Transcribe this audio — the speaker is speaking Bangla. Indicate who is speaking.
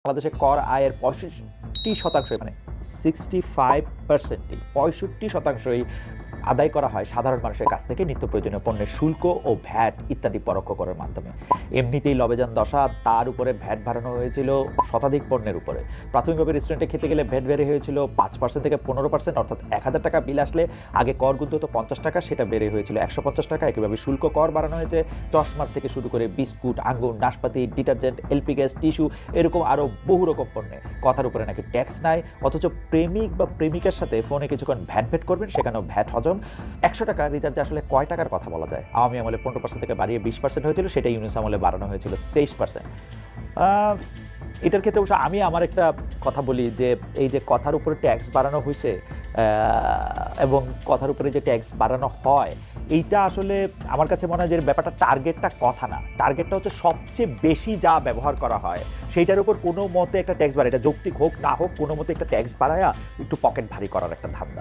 Speaker 1: বাংলাদেশে কর আয়ের 65% মানে 65%, 65%ই আদায় করা হয় সাধারণ মানুষের কাছ থেকে নিত্য প্রয়োজনীয় পণ্যের শুল্ক ও ভ্যাট ইত্যাদি পরোক্ষ করের মাধ্যমে। এমনিতেই লবেজান দশা, তার উপরে ভ্যাট বাড়ানো হয়েছিল শতাধিক পণ্যের উপরে। প্রাথমিকভাবে রেস্টুরেন্টে খেতে গেলে ভ্যাট বেড়ে হয়েছিল 5% থেকে 15%, অর্থাৎ 1000 টাকা বিল আসলে আগে কর গুনতে হতো 50 টাকা, সেটা বেড়ে হয়েছিল 150 টাকা। একইভাবে শুল্ক কর বাড়ানো হয়েছে চশমার থেকে শুরু করে বিস্কুট, আঙ্গুর, নাশপাতি, ডিটারজেন্ট, এলপি গ্যাস, টিস্যু, এরকম আরও বহু রকম পণ্যে কথার উপরে নাকি ট্যাক্স নাই। অথচ প্রেমিক বা প্রেমিকার সাথে ফোনে কিছুক্ষণ ভ্যাট করবেন, সেখানেও ভ্যাট হজম। 100 টাকা রিচার্জে আসলে কয় টাকার কথা বলা যায়? আওয়ামী আমলে 15% থেকে বাড়িয়ে 20% হয়েছিল, সেটা ইউনুস আমলে বাড়ানো হয়েছিল 23%। এটার ক্ষেত্রে অবশ্য আমি আমার একটা কথা বলি যে এই যে কথার উপরে ট্যাক্স বাড়ানো হয়েছে এবং কথার উপরে যে ট্যাক্স বাড়ানো হয়, এইটা আসলে আমার কাছে মনে হয় যে ব্যাপারটা টার্গেটটা কথা না, টার্গেটটা হচ্ছে সবচেয়ে বেশি যা ব্যবহার করা হয় সেইটার উপর কোনো মতে একটা ট্যাক্স বাড়ায়, এটা যৌক্তিক হোক না হোক কোনো মতে একটা ট্যাক্স বাড়ায়া একটু পকেট ভারী করার একটা ধান্দা।